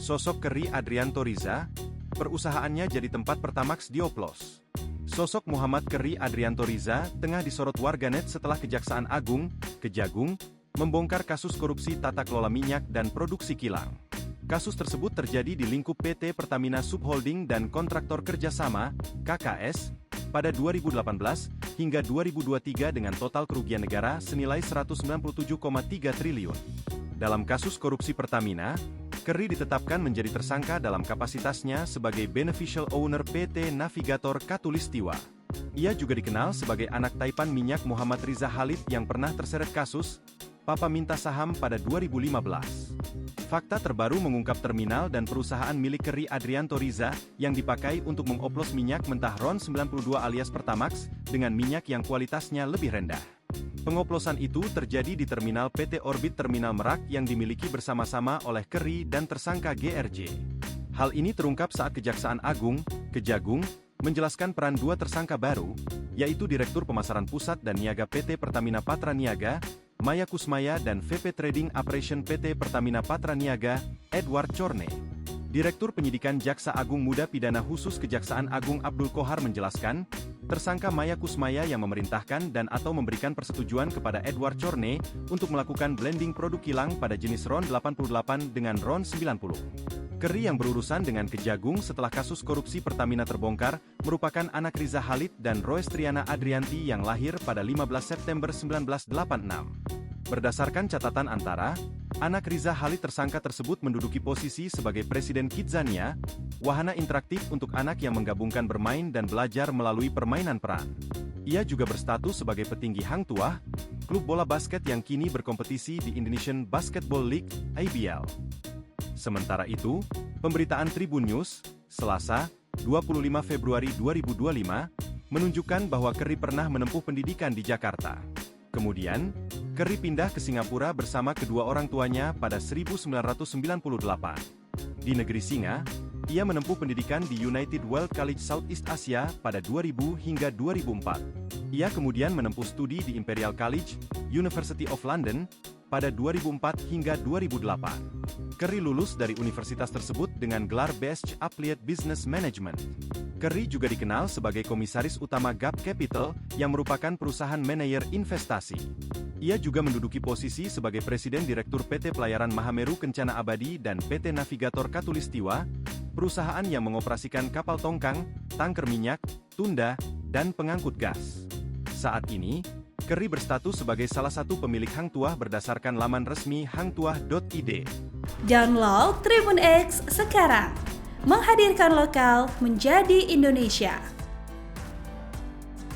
Sosok Kerry Adrianto Riza, perusahaannya jadi tempat Pertamax dioplos. Sosok Muhammad Kerry Adrianto Riza tengah disorot warganet setelah Kejaksaan Agung, Kejagung, membongkar kasus korupsi tata kelola minyak dan produksi kilang. Kasus tersebut terjadi di lingkup PT Pertamina Subholding dan Kontraktor Kerjasama, KKS, pada 2018 hingga 2023 dengan total kerugian negara senilai 197,3 triliun. Dalam kasus korupsi Pertamina, Kerry ditetapkan menjadi tersangka dalam kapasitasnya sebagai beneficial owner PT Navigator Katulistiwa. Ia juga dikenal sebagai anak taipan minyak Muhammad Riza Khalid yang pernah terseret kasus Papa minta saham pada 2015. Fakta terbaru mengungkap terminal dan perusahaan milik Kerry Adrianto Riza yang dipakai untuk mengoplos minyak mentah RON 92 alias Pertamax dengan minyak yang kualitasnya lebih rendah. Pengoplosan itu terjadi di terminal PT Orbit Terminal Merak yang dimiliki bersama-sama oleh Kerry dan tersangka GRJ. Hal ini terungkap saat Kejaksaan Agung, Kejagung, menjelaskan peran dua tersangka baru, yaitu Direktur Pemasaran Pusat dan Niaga PT Pertamina Patra Niaga, Maya Kusmaya dan VP Trading Operation PT Pertamina Patra Niaga, Edward Corne. Direktur Penyidikan Jaksa Agung Muda Pidana Khusus Kejaksaan Agung Abdul Kohar menjelaskan, tersangka Maya Kusmaya yang memerintahkan dan atau memberikan persetujuan kepada Edward Corne untuk melakukan blending produk kilang pada jenis RON 88 dengan RON 90. Kerry yang berurusan dengan Kejagung setelah kasus korupsi Pertamina terbongkar, merupakan anak Riza Khalid dan Roestriana Adrianti yang lahir pada 15 September 1986. Berdasarkan catatan Antara, anak Riza Khalid tersangka tersebut menduduki posisi sebagai Presiden Kidzania, wahana interaktif untuk anak yang menggabungkan bermain dan belajar melalui permainan peran. Ia juga berstatus sebagai petinggi Hang Tuah, klub bola basket yang kini berkompetisi di Indonesian Basketball League, IBL. Sementara itu, pemberitaan Tribun News, Selasa, 25 Februari 2025, menunjukkan bahwa Kerry pernah menempuh pendidikan di Jakarta. Kemudian, Kerry pindah ke Singapura bersama kedua orang tuanya pada 1998. Di negeri Singa, ia menempuh pendidikan di United World College Southeast Asia pada 2000 hingga 2004. Ia kemudian menempuh studi di Imperial College, University of London, pada 2004 hingga 2008. Kerry lulus dari universitas tersebut dengan gelar BSc Applied Business Management. Kerry juga dikenal sebagai komisaris utama Gap Capital, yang merupakan perusahaan manajer investasi. Ia juga menduduki posisi sebagai Presiden Direktur PT Pelayaran Mahameru Kencana Abadi dan PT Navigator Katulistiwa, perusahaan yang mengoperasikan kapal tongkang, tanker minyak, tunda, dan pengangkut gas. Saat ini, Kerry berstatus sebagai salah satu pemilik Hang Tuah berdasarkan laman resmi hangtuah.id. Download Tribun X sekarang, menghadirkan lokal menjadi Indonesia.